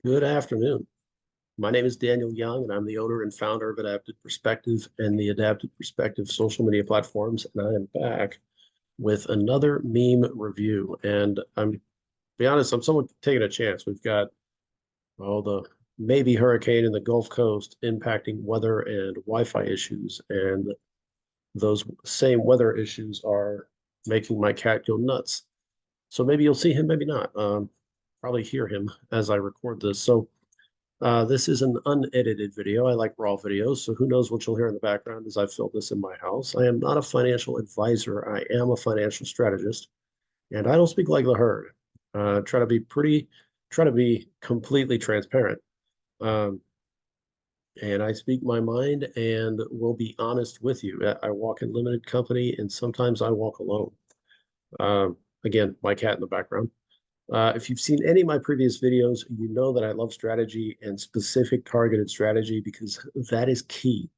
Good afternoon. My name is Daniel Young, and I'm the owner and founder of Adaptive Perspective and the Adaptive Perspective social media platforms. And I am back with another meme review. And be honest, I'm somewhat taking a chance. We've got the maybe hurricane in the Gulf Coast impacting weather and Wi-Fi issues, and those same weather issues are making my cat go nuts. So maybe you'll see him, maybe not. Probably hear him as I record this. So this is an unedited video. I like raw videos, so who knows what you'll hear in the background as I fill this in my house. I am not a financial advisor. I am a financial strategist, and I don't speak like the herd. Try to be completely transparent. Um, and I speak my mind and will be honest with you. I walk in limited company, and sometimes I walk alone. Again, my cat in the background. If you've seen any of my previous videos, you know that I love strategy and specific targeted strategy because that is key.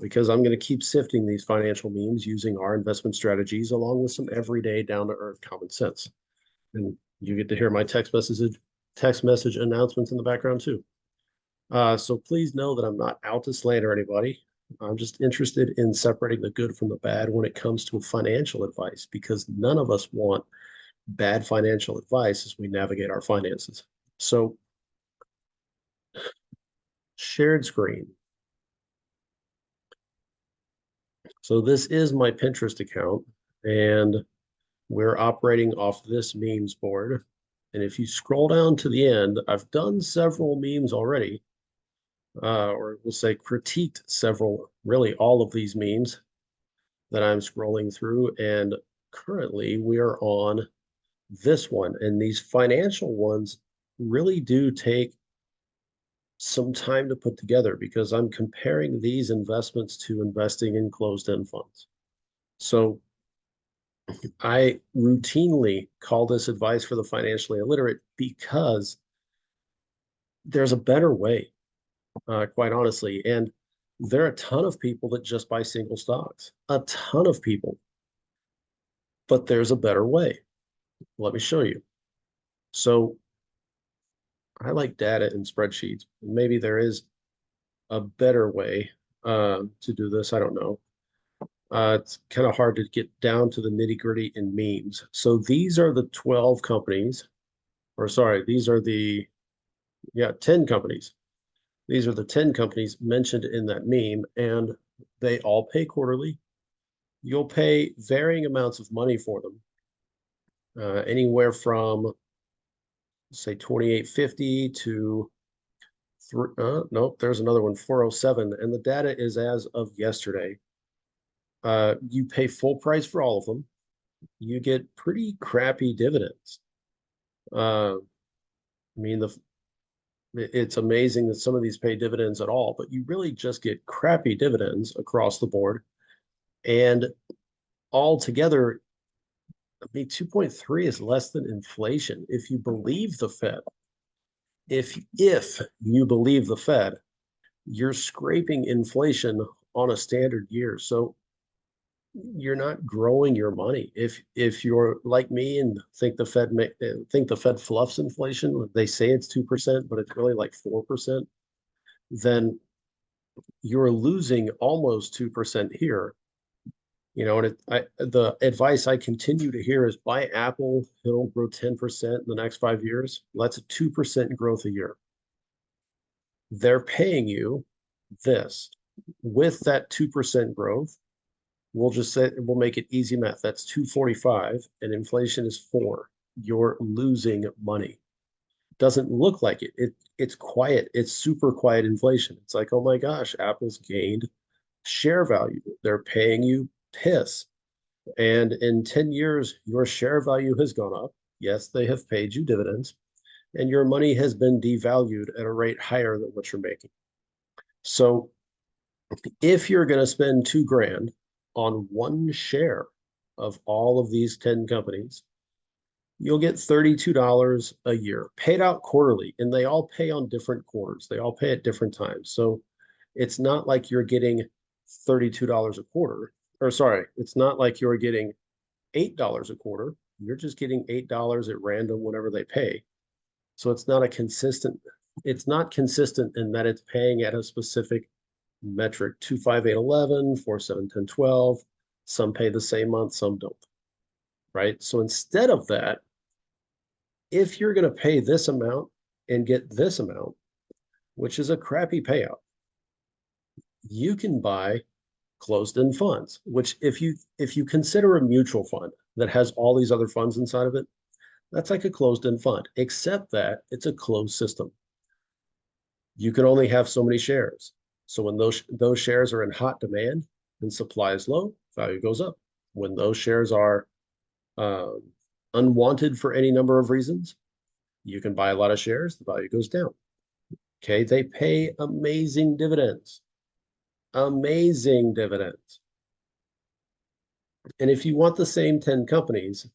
Because I'm going to keep sifting these financial memes using our investment strategies along with some everyday down-to-earth common sense. And you get to hear my text message announcements in the background too. So please know that I'm not out to slander anybody. I'm just interested in separating the good from the bad when it comes to financial advice because none of us want bad financial advice as we navigate our finances. So, shared screen. So, this is my Pinterest account, and we're operating off this memes board. And if you scroll down to the end, I've done several memes already, or we'll say critiqued several, really all of these memes that I'm scrolling through. And currently, we are on this one. And these financial ones really do take some time to put together because I'm comparing these investments to investing in closed-end funds. So I routinely call this advice for the financially illiterate because there's a better way, quite honestly. And there are a ton of people that just buy single stocks, a ton of people, but there's a better way. Let me show you. So I like data and spreadsheets. Maybe there is a better way to do this. I don't know. It's kind of hard to get down to the nitty gritty in memes. So these are the 12 companies, or sorry, these are the 10 companies. These are the 10 companies mentioned in that meme, and they all pay quarterly. You'll pay varying amounts of money for them, anywhere from say 28.50 to nope, there's another one, 407, and the data is as of yesterday. You pay full price for all of them. You get pretty crappy dividends. I mean, it's amazing that some of these pay dividends at all, but you really just get crappy dividends across the board. And altogether, I mean, 2.3 is less than inflation. If you believe the Fed, if you believe the Fed, you're scraping inflation on a standard year. So you're not growing your money. If you're like me and think the Fed fluffs inflation, they say it's 2%, but it's really like 4%, then you're losing almost 2% here. You know, and the advice I continue to hear is buy Apple, it'll grow 10% in the next 5 years. Well, that's a 2% growth a year. They're paying you this with that 2% growth. We'll just say we'll make it easy math. That's 245 and inflation is 4. You're losing money. Doesn't look like it. It's quiet. It's super quiet inflation. It's like, oh my gosh, Apple's gained share value. They're paying you piss. And in 10 years, your share value has gone up. Yes, they have paid you dividends, and your money has been devalued at a rate higher than what you're making. So if you're going to spend 2 grand on one share of all of these 10 companies, you'll get $32 a year paid out quarterly, and they all pay on different quarters. They all pay at different times. So it's not like you're getting $32 a quarter, or sorry, it's not like you're getting $8 a quarter. You're just getting $8 at random whenever they pay. So it's not consistent in that it's paying at a specific metric 2, 5, 8, 11, 4, 7, 10, 12. Some pay the same month, some don't, right? So instead of that, if you're going to pay this amount and get this amount, which is a crappy payout, you can buy closed-end funds, which if you consider a mutual fund that has all these other funds inside of it, that's like a closed-end fund, except that it's a closed system. You can only have so many shares. So when those shares are in hot demand and supply is low, value goes up. When those shares are um, unwanted for any number of reasons, you can buy a lot of shares, the value goes down. Okay, they pay amazing dividends, amazing dividends. And if you want the same 10 companies,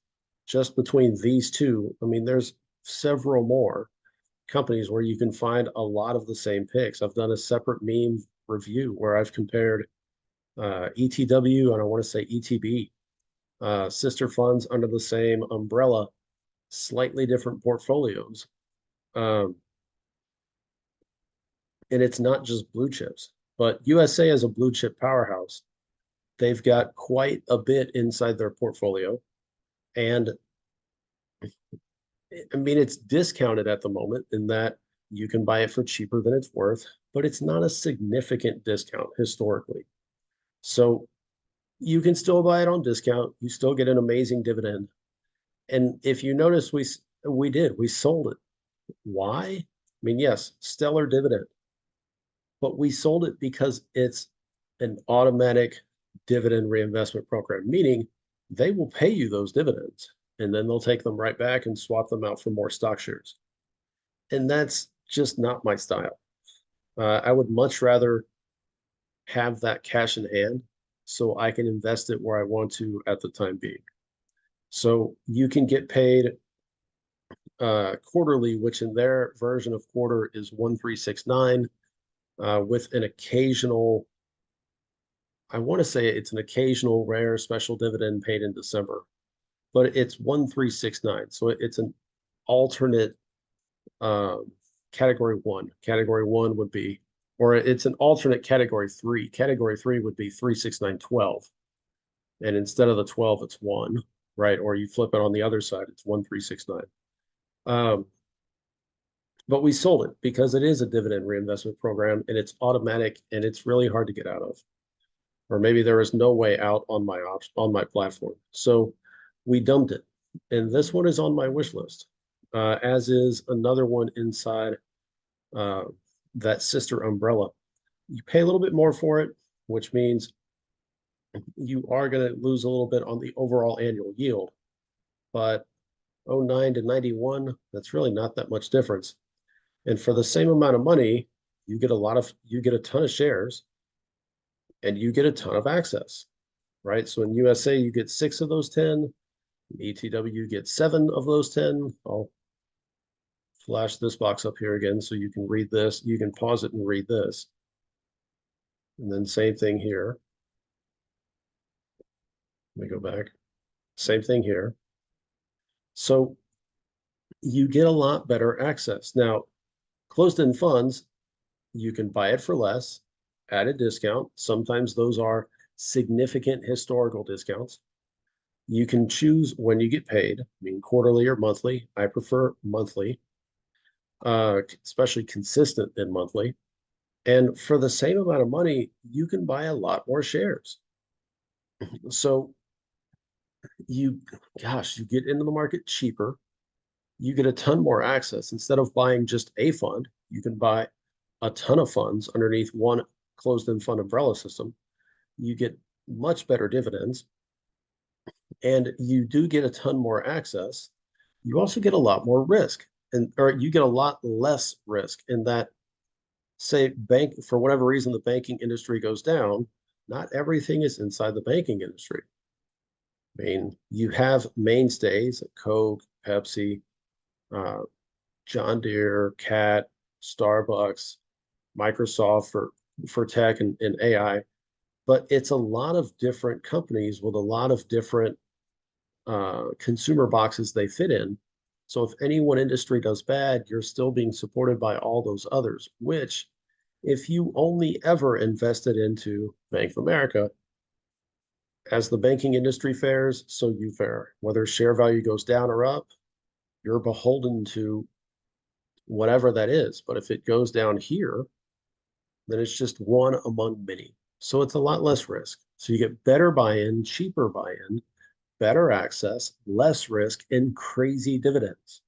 just between these two, I mean, there's several more companies where you can find a lot of the same picks. I've done a separate meme review where I've compared ETW and I want to say ETB, sister funds under the same umbrella, slightly different portfolios. Um, and it's not just blue chips, but USA is a blue chip powerhouse. They've got quite a bit inside their portfolio. And I mean, it's discounted at the moment in that you can buy it for cheaper than it's worth, but it's not a significant discount historically. So you can still buy it on discount. You still get an amazing dividend. And if you notice, we sold it. Why? I mean, yes, stellar dividend, but we sold it because it's an automatic dividend reinvestment program, meaning they will pay you those dividends and then they'll take them right back and swap them out for more stock shares. And that's just not my style. I would much rather have that cash in hand so I can invest it where I want to at the time being. So you can get paid quarterly, which in their version of quarter is 1369, with an occasional, I want to say it's an occasional rare special dividend paid in December, but it's 1369. So it's an alternate um, category one. Category one would be, or it's an alternate category three. Category three would be 36912. And instead of the 12, it's one, right? Or you flip it on the other side, it's 1369. But we sold it because it is a dividend reinvestment program and it's automatic and it's really hard to get out of. Or maybe there is no way out on my platform. So we dumped it. And this one is on my wish list, as is another one inside uh, that sister umbrella. You pay a little bit more for it, which means you are going to lose a little bit on the overall annual yield. But 09 to 91, that's really not that much difference. And for the same amount of money, you get a ton of shares and you get a ton of access, right? So in USA, you get 6 of those 10. In ETW, you get 7 of those 10. I'll flash this box up here again so you can read this. You can pause it and read this. And then same thing here. Let me go back. Same thing here. So you get a lot better access. Now, closed-end funds, you can buy it for less at a discount. Sometimes those are significant historical discounts. You can choose when you get paid, I mean, quarterly or monthly. I prefer monthly, especially consistent in monthly. And for the same amount of money, you can buy a lot more shares. So you, gosh, you get into the market cheaper. You get a ton more access. Instead of buying just a fund, you can buy a ton of funds underneath one closed-end fund umbrella system. You get much better dividends, and you do get a ton more access. You also get a lot more risk, or you get a lot less risk in that, say, bank for whatever reason the banking industry goes down. Not everything is inside the banking industry. I mean, you have mainstays like Coke, Pepsi, uh, John Deere, Cat, Starbucks, Microsoft for tech and AI, but it's a lot of different companies with a lot of different consumer boxes they fit in. So if any one industry does bad, you're still being supported by all those others, which if you only ever invested into Bank of America, as the banking industry fares, so you fare. Whether share value goes down or up, you're beholden to whatever that is. But if it goes down here, then it's just one among many. So it's a lot less risk. So you get better buy-in, cheaper buy-in, better access, less risk, and crazy dividends.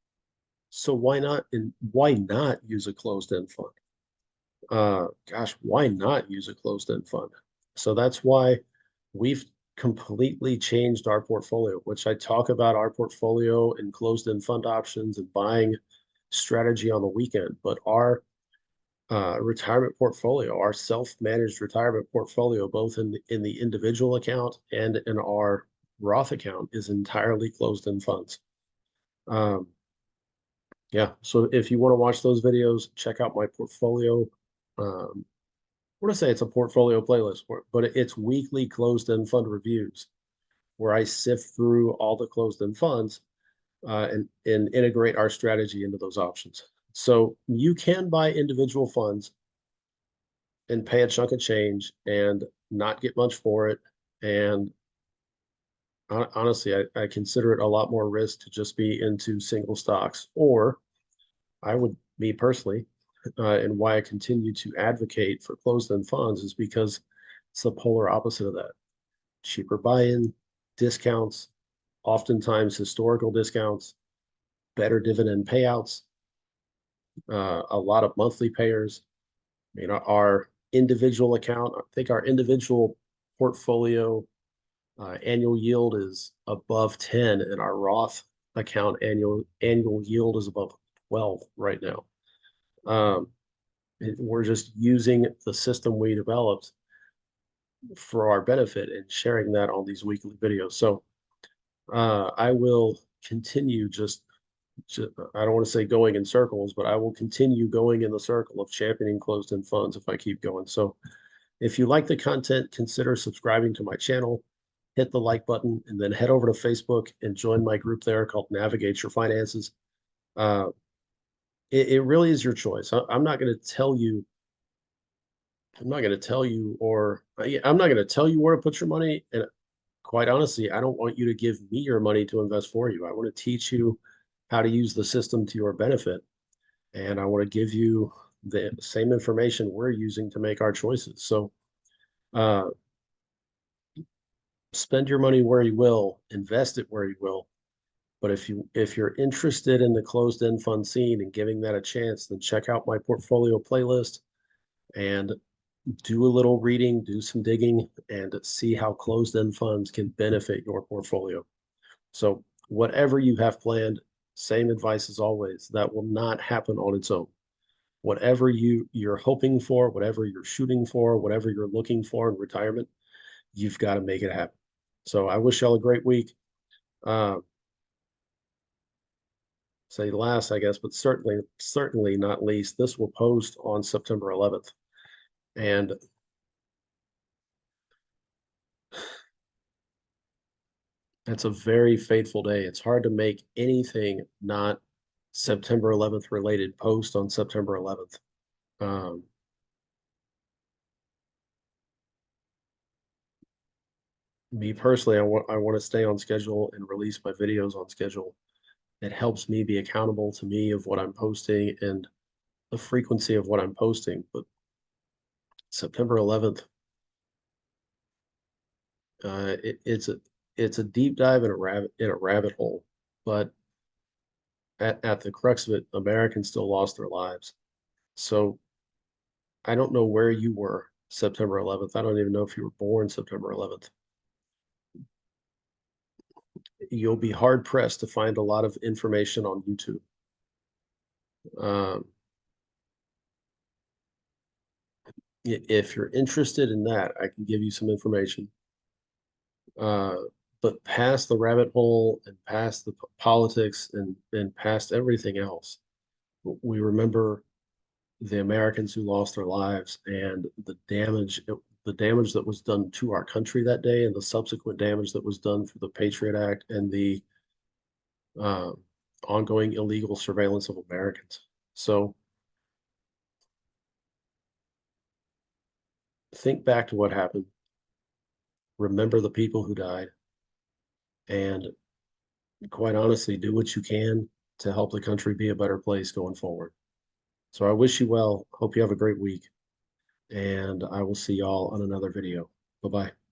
So why not use a closed-end fund? Gosh, why not use a closed-end fund? So that's why we've completely changed our portfolio, which I talk about our portfolio and closed-end fund options and buying strategy on the weekend. But our retirement portfolio, our self-managed retirement portfolio, both in the individual account and in our Roth account, is entirely closed-end funds. Um, yeah, so if you want to watch those videos, check out my portfolio. I want to say it's a portfolio playlist, but it's weekly closed-end fund reviews where I sift through all the closed-end funds and integrate our strategy into those options. So you can buy individual funds and pay a chunk of change and not get much for it. And honestly, I consider it a lot more risk to just be into single stocks. Or I would, me personally, and why I continue to advocate for closed-end funds is because it's the polar opposite of that. Cheaper buy-in, discounts, oftentimes historical discounts, better dividend payouts, a lot of monthly payers. Our individual account, I think our individual portfolio annual yield is above 10, and our Roth account annual yield is above 12 right now. Um, we're just using the system we developed for our benefit and sharing that on these weekly videos. So I will continue I don't want to say going in circles, but I will continue going in the circle of championing closed-end funds if I keep going. So if you like the content, consider subscribing to my channel, hit the like button, and then head over to Facebook and join my group there called Navigate Your Finances. Uh, it really is your choice. I'm not going to tell you. I'm not going to tell you, or I'm not going to tell you where to put your money. And quite honestly, I don't want you to give me your money to invest for you. I want to teach you how to use the system to your benefit. And I want to give you the same information we're using to make our choices. So uh, spend your money where you will, invest it where you will. But if you're interested in the closed-end fund scene and giving that a chance, then check out my portfolio playlist and do a little reading, do some digging, and see how closed-end funds can benefit your portfolio. So whatever you have planned, same advice as always, that will not happen on its own. Whatever you're hoping for, whatever you're shooting for, whatever you're looking for in retirement, you've got to make it happen. So I wish y'all a great week. Uh, Say last, I guess, but certainly not least, this will post on September 11th. And that's a very fateful day. It's hard to make anything not September 11th related post on September 11th. Um, Me personally, I want to stay on schedule and release my videos on schedule. It helps me be accountable to me of what I'm posting and the frequency of what I'm posting. But September 11th, it's a deep dive in a rabbit hole. But at the crux of it, Americans still lost their lives. So I don't know where you were September 11th. I don't even know if you were born September 11th. You'll be hard pressed to find a lot of information on YouTube. Um, if you're interested in that, I can give you some information. Uh, but past the rabbit hole and past the politics and past everything else, we remember the Americans who lost their lives and the damage that was done to our country that day and the subsequent damage that was done through the Patriot Act and the uh, ongoing illegal surveillance of Americans. So think back to what happened, remember the people who died, and quite honestly, do what you can to help the country be a better place going forward. So I wish you well. Hope you have a great week, and I will see y'all on another video. Bye bye.